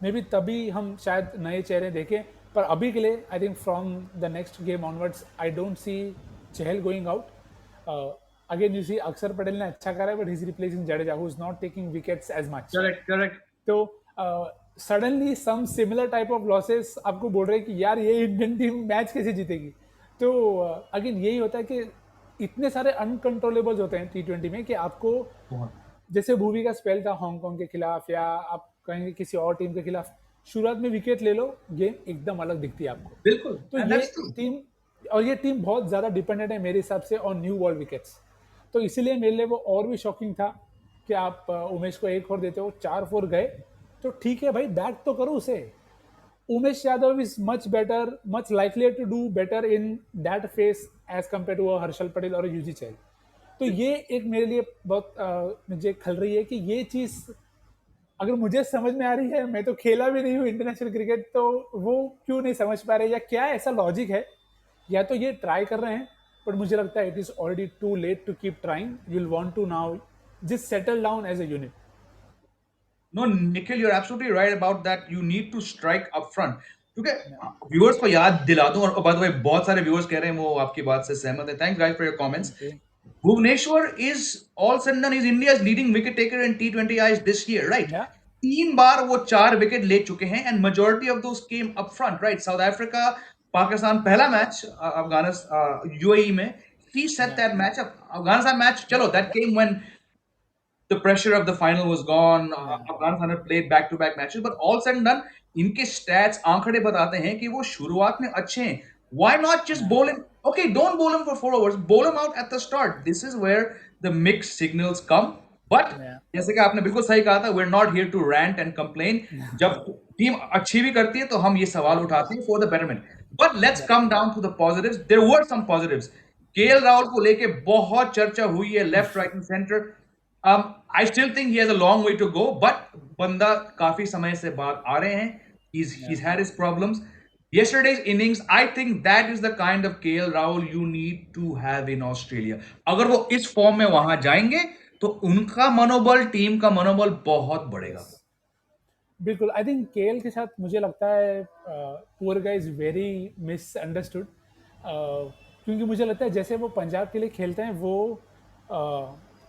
may be तभी हम शायद नए चेहरे देखें, पर अभी के लिए I think from the next game onwards I don't see Chahal going out. Again you see Akshar Patel ने अच्छा करा है, but is replacing Jadeja who is not taking wickets as much. Correct, correct. तो suddenly some similar type of losses आपको बोल रहे हैं कि यार ये इंडियन टीम मैच कैसे जीतेगी। तो अगेन यही होता है कि इतने सारे अनकंट्रोलेबल्स होते हैं T20 में कि आपको, बहुत। जैसे भूवी का स्पेल था हांगकांग के खिलाफ, या आप कहेंगे किसी और टीम के खिलाफ, शुरुआत में विकेट ले लो, गेम एकदम अलग दिखती है आपको। बिल्कुल, तो एंड ये दैट्स ट्रू। टीम, और ये टीम बहुत ज़्यादा डिपेंडेंट है मेरे हिसाब से ऑन न्यू बॉल विकेट्स। तो इसीलिए मेरे लिए वो और भी शॉकिंग था कि आप उमेश को एक और देते हो, 4-4 गए, तो ठीक है भाई, बैट तो करो उसे। Umesh Yadav is much better, much likely to do better in that phase as compared to Harshal Patel और यूजी चहल। तो ये एक मेरे लिए बहुत मुझे खल रही है कि ये चीज़ अगर मुझे समझ में आ रही है, मैं तो खेला भी नहीं हूँ इंटरनेशनल क्रिकेट, तो वो क्यों नहीं समझ पा रहे, या क्या ऐसा लॉजिक है। या तो ये ट्राई कर रहे हैं, बट मुझे लगता है it is already too late to keep trying, you will want to now just settle down as a unit. No Nikhil, you are absolutely right about that, you need to strike up front. क्योंकि viewers को याद दिला दूं, और by the way बहुत सारे viewers कह रहे हैं वो आपकी बात से सहमत है, thanks guys for your comments. Thank you. Bhuvneshwar is all said and done is India's leading wicket taker in T20 Is this year, right? या 3 बार वो 4 विकेट ले चुके हैं, and majority of those came up front, right? South Africa, Pakistan पहला match, Afghanistan UAE में, he set या that match up. Afghanistan match चलो, that came when the pressure of the final was gone. या Afghanistan had played back-to-back matches, but all said and done, इनके stats आंकड़े बताते हैं कि वो शुरुआत में अच्छे हैं. Why not just या bowl him? Okay, don't bowl him for 4 overs. Bowl him out at the start. This is where the mixed signals come. But या जैसे कि आपने बिल्कुल सही कहा था, we're not here to rant and complain. जब टीम अच्छी भी करती है तो हम ये सवाल या उठाते हैं for the betterment. But let's या come down to the positives. There were some positives. KL Rahul को लेके बहुत चर्चा हुई है, left right and centre. I still think he has a long way to go, but बंदा काफी समय से बाद आ रहे हैं. He's या had his problems. Yesterday's innings, I think that is the kind of KL Rahul you need to have in Australia. अगर वो इस फॉर्म में वहां जाएंगे तो उनका मनोबल, टीम का मनोबल बहुत बढ़ेगा. यस, बिल्कुल। आई थिंक केएल के साथ मुझे लगता है poor guy is very misunderstood, क्योंकि मुझे लगता है जैसे वो पंजाब के लिए खेलते हैं, वो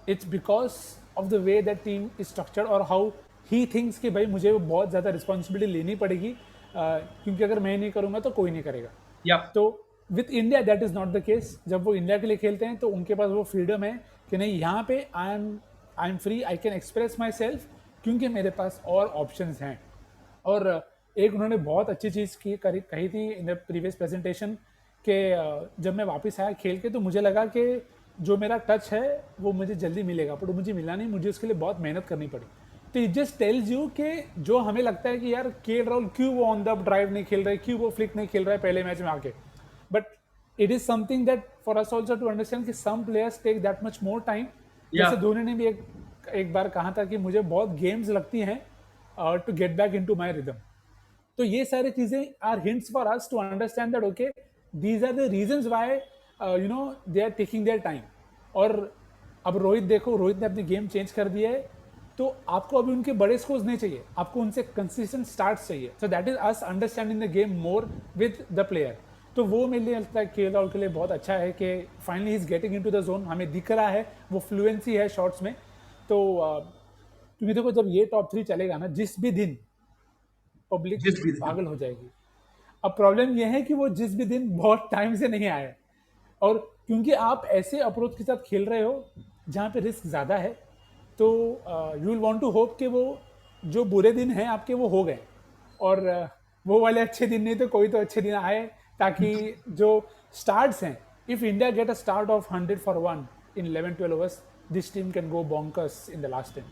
it's because of the way that team is structured, और हाउ ही थिंक्स कि भाई मुझे बहुत ज़्यादा रिस्पॉन्सिबिलिटी लेनी पड़ेगी, क्योंकि अगर मैं नहीं करूँगा तो कोई नहीं करेगा। या तो with India that is not the case. जब वो इंडिया के लिए खेलते हैं तो उनके पास वो फ्रीडम है कि नहीं, यहाँ पे I am free, I can express my self, क्योंकि मेरे पास और ऑप्शंस हैं। और एक उन्होंने बहुत अच्छी चीज़ कही थी इन द प्रीवियस प्रेजेंटेशन कि जब मैं वापस आया खेल के, तो मुझे लगा कि जो मेरा टच है वो मुझे जल्दी मिलेगा, पर वो मुझे मिला नहीं, मुझे उसके लिए बहुत मेहनत करनी पड़ी। तो इट जस्ट टेल्स यू कि जो हमें लगता है कि यार केएल राहुल क्यों वो ऑन द ड्राइव नहीं खेल रहे, क्यों वो फ्लिक नहीं खेल रहा है पहले मैच में आके, but it is something that for us also to understand कि some players take that much more time. या जैसे धोनी ने भी एक बार कहा था कि मुझे बहुत गेम्स लगती हैं to get back into my rhythm. तो ये सारी चीजें are hints for us to understand that okay, these are the reasons why you know they are taking their time. और अब रोहित देखो, रोहित ने अपनी गेम चेंज कर दिया है, तो आपको अभी उनके बड़े स्कोर्स नहीं चाहिए, आपको उनसे कंसिस्टेंट स्टार्ट्स चाहिए। So that is us understanding the game more with the player. तो वो मेरे लिए लगता है केएल राहुल के लिए बहुत अच्छा है कि finally is getting in to the zone, हमें दिख रहा है वो फ्लुएंसी है शॉट्स में। तो क्योंकि देखो जब ये टॉप 3 चलेगा ना, जिस भी दिन पब्लिक जिस भी पागल हो जाएगी। अब प्रॉब्लम यह है कि वो जिस भी दिन बहुत टाइम से नहीं आए, और क्योंकि आप ऐसे अप्रोच के साथ खेल रहे हो जहाँ पे रिस्क ज़्यादा है, तो you will want to hope कि वो जो बुरे दिन हैं आपके वो हो गए, और वो वाले अच्छे दिन नहीं तो कोई तो अच्छे दिन आए, ताकि जो स्टार्ट्स हैं, if India get a start of 100 for 1 in 11-12 overs, this team can go bonkers in the last 10।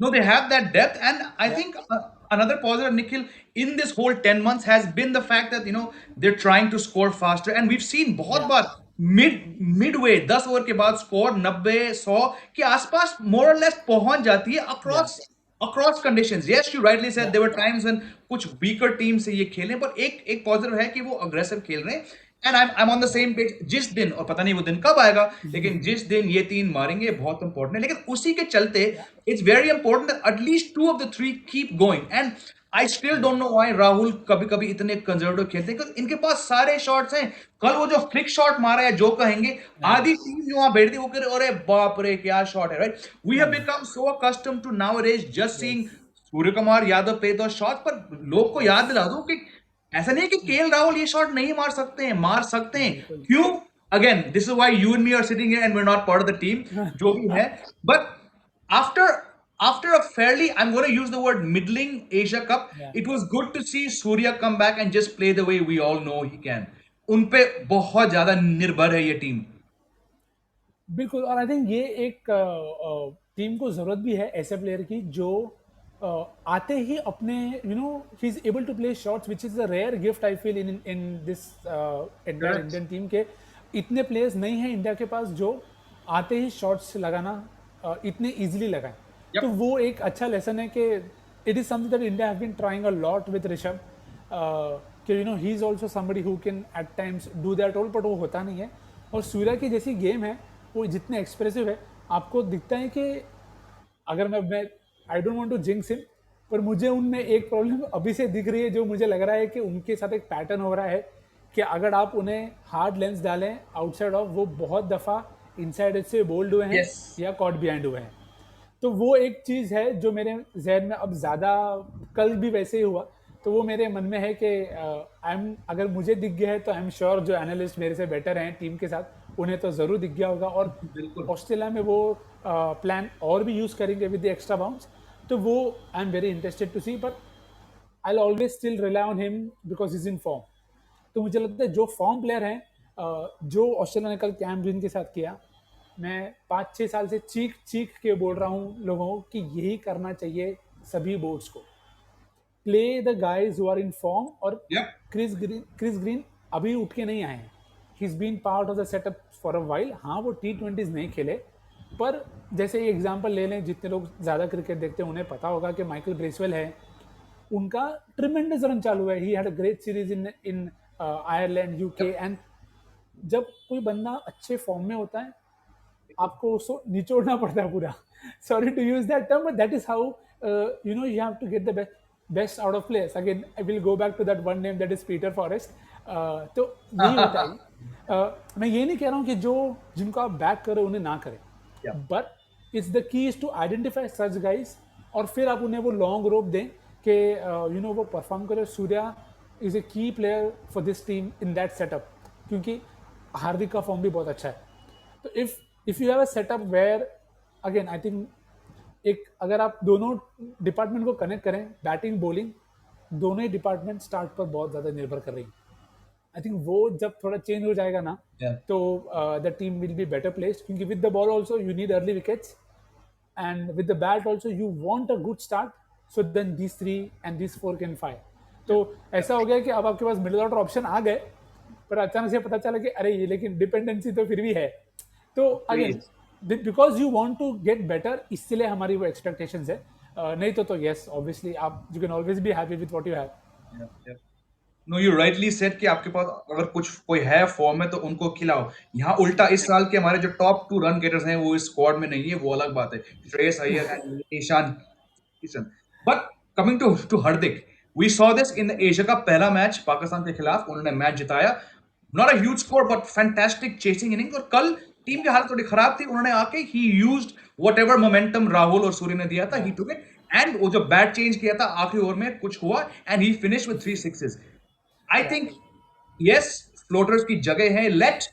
No, they have that depth, and I या think another positive, Nikhil, in this whole 10 months has been the fact that they're trying to score faster, and we've seen बहुत या बार midway 10 over के बाद score 90-100 के आसपास more or less पहुंच जाती है या across conditions. Yes, you rightly said या there were times when कुछ weaker teams से ये खेलें, पर एक एक पॉजिटिव है कि वो aggressive खेल रहे हैं, and I am on the same page. जिस दिन, और पता नहीं वो दिन कब आएगा, लेकिन जिस दिन ये तीन मारेंगे बहुत इंपॉर्टेंट है। लेकिन उसी के चलते या it's very important that at least two of the three keep going. And I still don't know why Rahul कभी कभी इतने कंजर्वेटिव खेलते हैं, क्योंकि इनके पास सारे शॉट्स हैं। कल वो जो फ्लिक शॉट मारा है, जो कहेंगे, आधी टीम जो वहां बैठ थी वो करे अरे बाप रे क्या शॉट है, right? We have become so accustomed to nowadays just seeing yes Surya Kumar Yadav play दो शॉट। पर लोग को याद यस दिला दो कि ऐसा नहीं है कि केएल राहुल ये शॉट नहीं मार सकते हैं, मार सकते हैं। बिल्कुल क्यों? Again this is why you and me are sitting here and we are not part of the team, जो भी है। But after after a fairly, I'm going to use the word middling Asia Cup, या it was good to see Surya come back and just play the way we all know he can. उन पे बहुत ज्यादा निर्भर है ये team. बिल्कुल। और आई थिंक ये एक टीम को ज़रूरत भी है ऐसे प्लेयर की जो आते ही अपने ही is able to play shots which is a rare gift I feel in in this entire correct. Indian team के। इतने प्लेयर्स नहीं हैं इंडिया के पास जो आते ही शॉट्स लगाना इतने इजीली लगाएं। तो यप। वो एक अच्छा लेसन है कि it is something that India have been trying a lot with Rishabh, कि he is also somebody who can at times do that all, but वो होता नहीं है। और सूर्या की जैसी गेम है वो जितने एक्सप्रेसिव है, आपको दिखता है कि अगर मैं I don't want to jinx him, पर मुझे उनमें एक प्रॉब्लम अभी से दिख रही है जो मुझे लग रहा है कि उनके साथ एक पैटर्न हो रहा है कि अगर आप उन्हें हार्ड लेंस डालें आउटसाइड ऑफ, वो बहुत दफ़ा इनसाइड एज से बोल्ड हुए हैं यस। या कॉट बिहाइंड हुए हैं। तो वो एक चीज़ है जो मेरे जहन में अब ज़्यादा, कल भी वैसे ही हुआ, तो वो मेरे मन में है कि आई एम, अगर मुझे दिख गया है तो आई एम श्योर जो एनालिस्ट मेरे से बेटर हैं टीम के साथ उन्हें तो ज़रूर दिख गया होगा। और बिल्कुल। ऑस्ट्रेलिया में वो प्लान और भी यूज़ करेंगे विद द एक्स्ट्रा बाउंस। तो वो I am very interested to see, but I always still rely on him because is in form. तो मुझे लगता है जो फॉर्म प्लेयर हैं, जो ऑस्ट्रेलिया ने कल कैम ग्रीन के साथ किया, मैं 5-6 साल से चीख चीख के बोल रहा हूँ लोगों को कि यही करना चाहिए सभी बोर्ड्स को। Play the guys who are in form. और यप। क्रिस ग्रीन अभी उठ के नहीं आए हैं, he is been part of the setup for a while. हाँ वो T20s नहीं खेले, पर जैसे ये एग्जांपल ले लें, जितने लोग ज़्यादा क्रिकेट देखते हैं उन्हें पता होगा कि माइकल ब्रेसवेल है, उनका ट्रिमेंडस रन चालू है। He had a great series in in Ireland UK. Yup. And जब कोई बंदा अच्छे फॉर्म में होता है आपको उसको निचोड़ना पड़ता है पूरा। Sorry to use that term, but that is how you have to get the best out of players. Again I will go back to that one name that is Peter Forrest. तो यही होता है। मैं ये नहीं कह रहा हूँ कि जो जिनको आप बैक करें उन्हें ना करें, yup. But it's the key is to identify such guys, और फिर आप उन्हें वो लॉन्ग रोप दें कि वो परफॉर्म करे। Surya is a key player for this team in that setup, क्योंकि हार्दिक का फॉर्म भी बहुत अच्छा है। तो if you have a setup where, again I think, एक अगर आप दोनों डिपार्टमेंट को कनेक्ट करें, बैटिंग बॉलिंग दोनों ही डिपार्टमेंट स्टार्ट पर बहुत ज़्यादा निर्भर कर रही है। आई थिंक वो जब थोड़ा चेंज हो जाएगा ना, यप। तो the team will be better placed, क्योंकि with the ball also you need early wickets, and with the bat also you want a good start, so then these three and these four can fire। तो ऐसा हो गया कि अब आपके पास middle order option आ गए, पर अचानक से पता चला कि अरे ये लेकिन डिपेंडेंसी तो फिर भी है। तो again please. Because you want to get better, इसलिए हमारी वो एक्सपेक्टेशंस है। नहीं तो यस ऑब्वियसली आप you can always be happy with what you have. No, you rightly said कि आपके पास अगर कुछ कोई है फॉर्म में तो उनको खिलाओ। यहाँ उल्टा इस साल के हमारे जो टॉप टू रन गेटर्स हैं वो इस स्क्वाड में नहीं है, वो अलग बात है, Shreyas Iyer and Ishan Kishan. But coming to Hardik, we saw this in the Asia का पहला मैच पाकिस्तान के खिलाफ, उन्होंने मैच जिताया। Not a huge score but fantastic chasing inning. और कल टीम की हालत थोड़ी खराब थी, उन्होंने आके ही यूज्ड व्हाटएवर मोमेंटम राहुल और सूर्य ने दिया था, ही टुक इट। एंड वो जो बैट चेंज किया था आखिरी ओवर में कुछ हुआ, and he finish with 3 sixes. I या think yes, floaters की जगह है। Let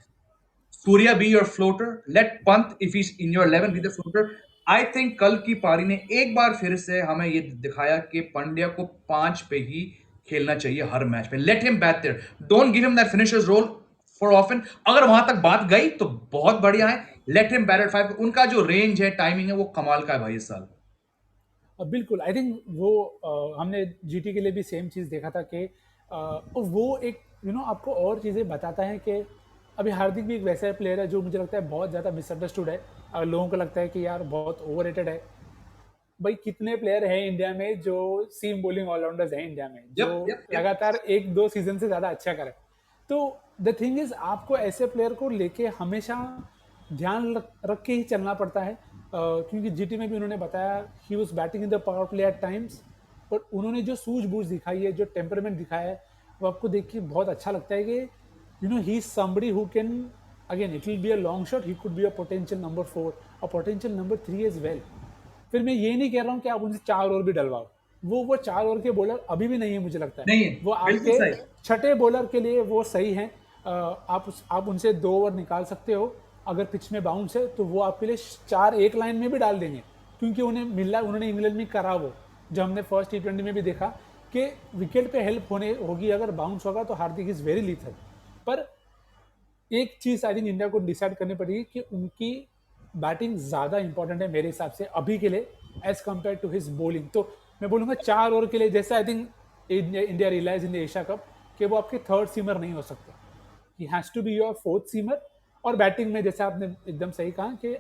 Surya be your floater. Let Pant, if he's in your 11, be the floater. I think कल की पारी ने एक बार फिर से हमें ये दिखाया कि पांड्या को 5 पे ही खेलना चाहिए हर मैच में। Let him bat there. Don't give him that finisher's role for often. अगर वहां तक बात गई तो बहुत बढ़िया है। Let him bat at 5. उनका जो रेंज है, टाइमिंग है, वो कमाल का है भाई इस साल। बिल्कुल। आई थिंक वो हमने जीटी के लिए भी सेम चीज़ देखा था कि वो एक आपको और चीज़ें बताता है कि अभी हार्दिक भी एक वैसा प्लेयर है जो मुझे लगता है बहुत ज़्यादा मिसअंडरस्टूड है। लोगों को लगता है कि यार बहुत ओवररेटेड है। भाई कितने प्लेयर हैं इंडिया में जो सीम बॉलिंग ऑलराउंडर्स हैं इंडिया में जो यप, यप, यप। लगातार 1-2 सीजन से ज़्यादा अच्छा करें। तो द थिंग इज आपको ऐसे प्लेयर को लेके हमेशा ध्यान रख के ही चलना पड़ता है, क्योंकि जीटी में भी उन्होंने बताया he was batting in the power play at times, but उन्होंने जो सूझबूझ दिखाई है, जो टेम्परमेंट दिखाया है, वो आपको देख के बहुत अच्छा लगता है कि you know he is somebody who can, again it will be a long shot, he could be a potential number 4 और पोटेंशियल नंबर 3 एज वेल। फिर मैं ये नहीं कह रहा हूँ कि आप उनसे 4 ओवर भी डलवाओ, वो 4 ओवर के बॉलर अभी भी नहीं है मुझे लगता है। नहीं है, वो बिल्कुल आपके सही। छठे बॉलर के लिए वो सही हैं। आप उनसे 2 ओवर निकाल सकते हो, अगर पिच में बाउंस है तो वो आपके लिए 4 एक लाइन में भी डाल देंगे, क्योंकि उन्हें मिला, उन्होंने इंग्लैंड में करा वो, जो हमने फर्स्ट T20 में भी देखा कि विकेट पे हेल्प होने होगी, अगर बाउंस होगा तो हार्दिक इज वेरी लीथल। पर एक चीज आई थिंक इंडिया को डिसाइड करनी पड़ेगी कि उनकी बैटिंग ज्यादा इंपॉर्टेंट है मेरे हिसाब से अभी के लिए, as compare to his bowling. तो मैं बोलूंगा 4 ओवर के लिए, जैसे I think India realise in the Asia Cup कि वो आपके थर्ड सीमर नहीं हो सकते, he has to be your fourth seamer. और बैटिंग में जैसे आपने एकदम सही कहा कि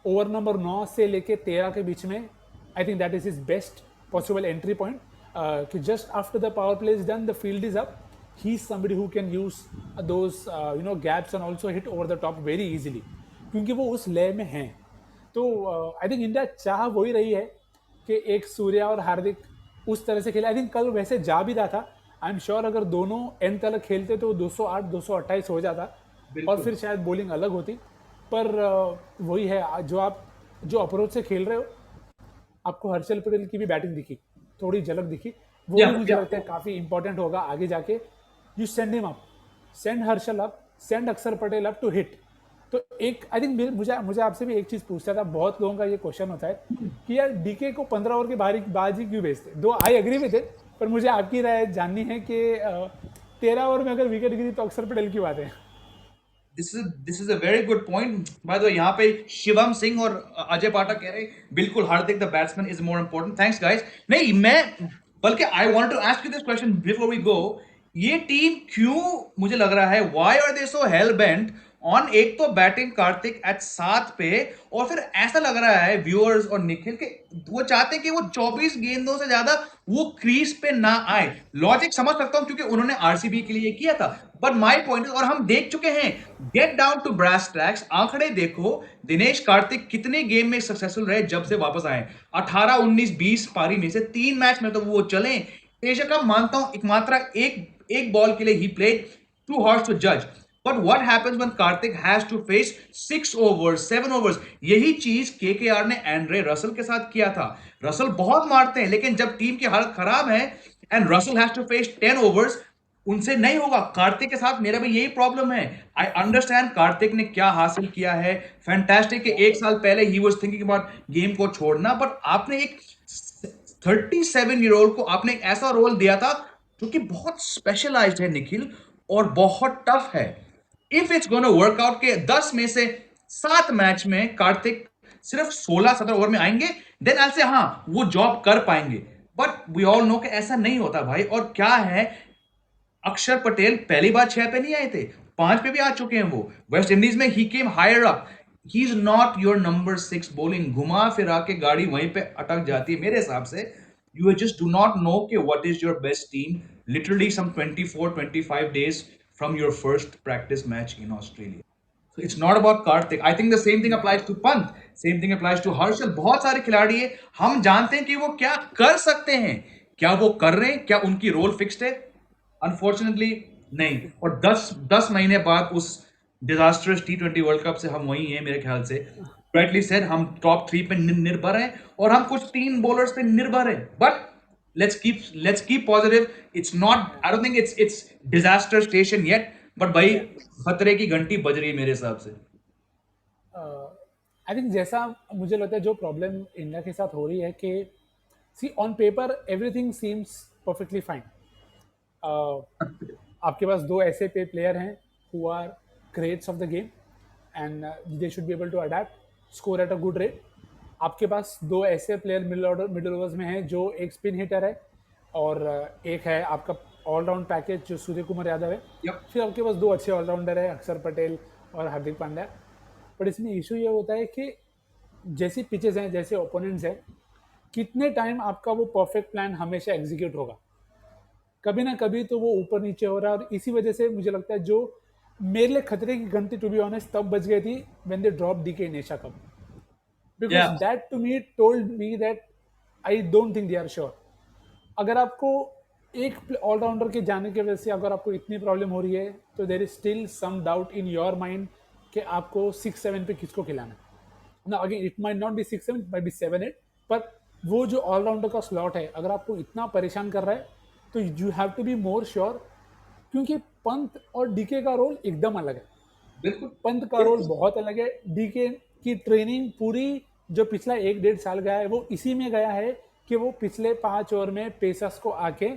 ओवर नंबर 9 से लेके 13 के बीच में I think that is his best possible entry point, कि just after the power play is done, the field is up, he is somebody who can use those gaps and also hit over the top very easily, क्योंकि वो उस लय में हैं। तो I think India चाह वही रही है कि एक सूर्या और हार्दिक उस तरह से खेले। आई थिंक कल वैसे जा भी रहा था, आई एम श्योर अगर दोनों एंड तक खेलते तो 208 228 हो जाता, और बिल्कुल। फिर शायद बॉलिंग अलग होती। पर वही है, जो अप्रोच से खेल रहे हो, आपको हर्षल पटेल की भी बैटिंग दिखी, थोड़ी झलक दिखी, वो या, भी मुझे या, लगता है काफ़ी इंपॉर्टेंट होगा आगे जाके। You send him up, send Harshal up, send अक्षर पटेल अप टू हिट। तो एक आई थिंक मुझे मुझे आपसे भी एक चीज़ पूछता था, बहुत लोगों का ये क्वेश्चन होता है कि यार डीके को 15 ओवर के बाजी क्यों भेजते, दो आई एग्री विद इट, पर मुझे आपकी राय जाननी है कि 13 ओवर में अगर विकेट गिरी तो अक्षर पटेल की बात है। This is a very good point. By the way, यहाँ पे शिवम सिंह और अजय पाठक कह रहे हैं बिल्कुल Hardik the batsman is more important. Thanks guys. नहीं, मैं बल्कि I want to ask you this question before we go. ये टीम क्यों, मुझे लग रहा है why are they so hell bent on एक तो बैटिंग कार्तिक एट 7 पे, और फिर ऐसा लग रहा है व्यूअर्स और निखिल के वो चाहते हैं कि वो 24 गेंदों से ज्यादा वो क्रीज पे ना आए। लॉजिक समझ सकता हूं क्योंकि उन्होंने आरसीबी के लिए किया था, बट माय पॉइंट और हम देख चुके हैं। Get down to brass tacks, आंकड़े देखो। दिनेश कार्तिक कितने गेम में सक्सेसफुल रहे जब से वापस आए? 18 19 20 पारी में से 3 मैच में तो वो चले। एशिया कप मानता हूं एकमात्र एक एक बॉल के लिए ही प्लेड, टू हॉर्स टू जज। But what happens when Kartik has to face 6 overs 7 overs? यही चीज केकेआर ने एंड्रे रसल के साथ किया था। रसल बहुत मारते हैं, लेकिन जब टीम की हालत खराब है and Russell has to face 10 overs, उनसे नहीं होगा। कार्तिक के साथ मेरा भी यही प्रॉब्लम है। आई अंडरस्टैंड कार्तिक ने क्या हासिल किया है, फैंटास्टिक। 1 साल पहले he was thinking about game को छोड़ना, बट आपने एक 37 ईयर ओल्ड को आपने एक ऐसा रोल दिया था जो कि बहुत स्पेशलाइज्ड है निखिल, और बहुत टफ है। इफ इट्स गोना वर्कआउट के 10 में से 7 मैच में कार्तिक सिर्फ 16 17 ओवर में आएंगे, देन आई से हाँ वो जॉब कर पाएंगे। बट वी ऑल नो कि ऐसा नहीं होता भाई। और क्या है, अक्षर पटेल पहली बार 6 पे नहीं आए थे, 5 पे भी आ चुके हैं वो। वेस्ट इंडीज में he came higher up. He is not your number 6 bowling, घुमा फिरा के गाड़ी वहीं पे अटक जाती है मेरे हिसाब से। You just do not know कि what is your best team literally some 24 25 days from your first practice match in Australia. So it's not about Karthik. I think the same thing applies to Pant. Same thing applies to Harshal. बहुत सारे खिलाड़ी है, हम जानते हैं कि वो क्या कर सकते हैं। क्या वो कर रहे हैं? क्या उनकी रोल फिक्स्ड है? अनफॉर्चुनेटली नहीं। और 10 10 महीने बाद उस डिजास्टर्स T20 वर्ल्ड कप से हम वही हैं मेरे ख्याल से। राइटली सेड, हम टॉप 3 पे निर्भर हैं, और हम कुछ 3 बॉलर्स पे निर्भर हैं। But let's keep positive. It's not, I don't think it's disaster station yet, but भाई खतरे की घंटी बज रही है मेरे हिसाब से। आई थिंक जैसा मुझे लगता है जो प्रॉब्लम इंडिया के साथ हो रही है कि see on paper everything seems perfectly fine. आपके पास दो ऐसे प्लेयर हैं who are greats of the game, and they should be able to adapt, score at a good rate. आपके पास दो ऐसे प्लेयर मिडिल ओवर्स में हैं, जो एक स्पिन हिटर है और एक है आपका ऑलराउंड पैकेज जो सूर्य कुमार यादव है। Yep. फिर आपके पास दो अच्छे ऑलराउंडर है, अक्षर पटेल और हार्दिक पांड्या। बट इसमें इशू ये होता है कि जैसी पिचेस हैं, जैसे ओपोनेंट्स हैं, कितने टाइम आपका वो परफेक्ट प्लान हमेशा एग्जीक्यूट होगा। कभी ना कभी तो वो ऊपर नीचे हो रहा है, और इसी वजह से मुझे लगता है जो मेरे लिए खतरे की घंटी टू बी ऑनेस्ट तब बज गई थी when they drop DK in Asia Cup, because Yeah, that to me told me that I don't think they are sure. अगर आपको एक ऑलराउंडर के जाने की वजह से अगर आपको इतनी प्रॉब्लम हो रही है, तो there is still some doubt in your mind कि आपको 6-7 पे किसको खिलाना है ना। Again it might not be 6-7, it might be 7-8, पर वो जो ऑलराउंडर का स्लॉट है अगर आपको इतना परेशान कर रहा है, तो you have to be more sure, क्योंकि पंत और डीके का रोल एकदम अलग है। बिल्कुल। पंत का रोल बहुत अलग है। डीके की ट्रेनिंग पूरी जो पिछला 1-1.5 साल गया है वो इसी में गया है कि वो पिछले 5 ओवर में पेसर्स को आके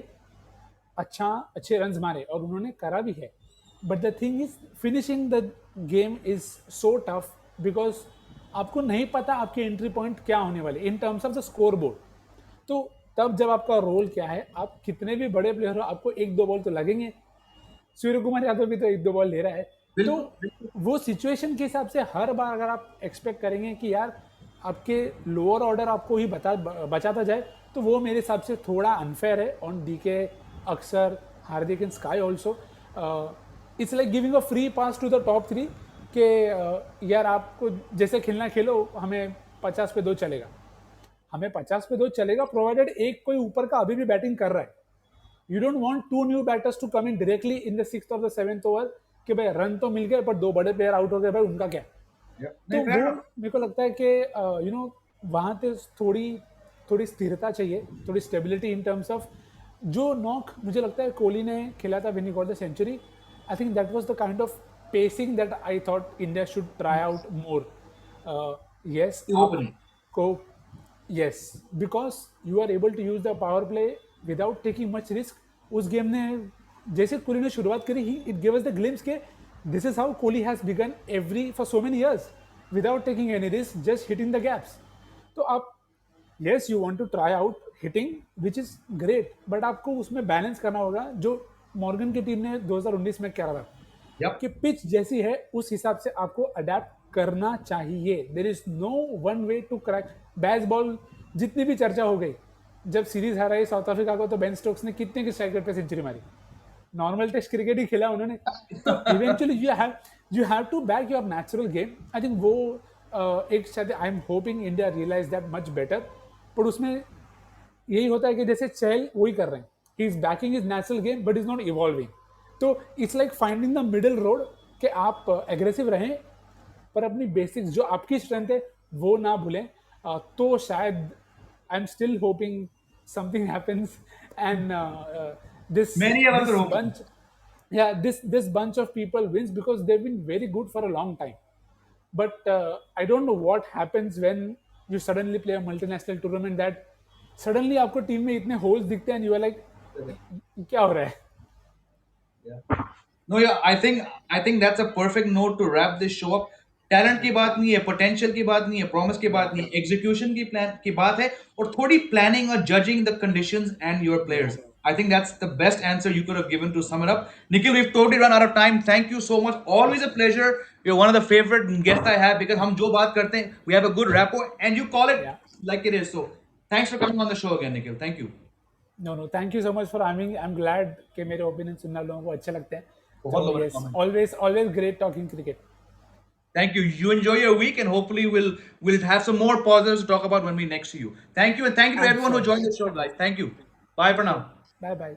अच्छे रन मारे, और उन्होंने करा भी है। But the thing is finishing the game is so tough, because आपको नहीं पता आपके एंट्री पॉइंट क्या होने वाले इन terms of the score board. तो तब जब आपका रोल क्या है, आप कितने भी बड़े प्लेयर हो आपको 1-2 बॉल तो लगेंगे। सूर्य कुमार यादव भी तो 1-2 बॉल ले रहा है। तो बिल्कुल बिल्कुल। वो सिचुएशन के हिसाब से हर बार अगर आप एक्सपेक्ट करेंगे कि यार आपके लोअर ऑर्डर आपको ही बचाता जाए, तो वो मेरे हिसाब से थोड़ा अनफेयर है on DK, Axar, Hardik and SKY also. It's like giving a free pass to the top 3 के यार आपको जैसे खेलना खेलो, हमें 50 पे 2 चलेगा। हमें 50 पे 2 चलेगा प्रोवाइडेड एक कोई ऊपर का अभी भी बैटिंग कर रहा है। You don't want to new batters to come in directly in the 6th और द 7th ओवर कि भाई रन तो मिल गए पर 2 बड़े प्लेयर आउट हो गए, भाई उनका क्या। Yeah. तो नहीं, fair वो enough. मेरे को लगता है कि यू नो वहाँ पे थोड़ी थोड़ी स्थिरता चाहिए, थोड़ी स्टेबिलिटी इन टर्म्स ऑफ जो नॉक मुझे लगता है कोहली ने खेला था when he got the century. I think that was the kind of pacing that I thought India should try out more. Yes The opening. आपको, yes, because you are able to use the power play without taking much risk. उस game ने जैसे कोहली ने शुरुआत करी he it give us the glimpse के this is how Kohli has begun every for so many years without taking any risk, just hitting the gaps. तो आप, yes you want to try out hitting which is great, but आपको उसमें balance करना होगा जो Morgan की team ने 2019 में करा था Yep. कि पिच जैसी है उस हिसाब से आपको अडेप्ट करना चाहिए। There is no one way to crack Bazball. जितनी भी चर्चा हो गई जब सीरीज हारा है साउथ अफ्रीका को, तो बेन स्टोक्स ने कितने के स्ट्राइक रेट पे सेंचुरी मारी, नॉर्मल टेस्ट क्रिकेट ही खेला उन्होंने। तो eventually you have to back your natural game. I think वो एक शायद I am hoping India realise that much better. पर उसमें यही होता है कि जैसे चहल वही कर रहे हैं, he is backing is natural game but is not evolving. तो it's like finding the middle road कि आप एग्रेसिव रहें पर अपनी बेसिक्स जो आपकी स्ट्रेंथ है वो ना भूलें। तो शायद I am still hopping something happens and this Many of us are this hoping. Bunch, yeah, this bunch of people wins because they've been very good for a long time. But I don't know what happens when you suddenly play a multinational tournament that suddenly आपको team में इतने holes दिखते हैं and you are like क्या हो रहा है। Yeah. No, yeah, I think that's a perfect note to wrap this show up. Talent की बात नहीं है, पोटेंशियल की बात नहीं है, प्रॉमिस की बात नहीं है, एग्जीक्यूशन की प्लान की बात है, और थोड़ी प्लानिंग और judging the conditions and your players. I think that's the best answer you could have given to sum it up. Nikhil, we've totally run out of time. Thank you so much. Always a pleasure. You're one of the favorite guests I have because हम जो बात करते हैं, we have a good rapport, and you call it Yeah, like it is. So, thanks for coming on the show again, Nikhil. Thank you. no, thank you so much for having me. I'm glad कि मेरे opinion सुनना लोगों को अच्छे लगते हैं। बहुत तो लोगों ने yes, comment. always great talking cricket. Thank you. You enjoy your week, and hopefully we'll have some more positives to talk about when we next see you. Thank you, and thank you to I'm everyone who sure. joined the show, guys. Thank you. Bye for Thank now. you. Bye bye.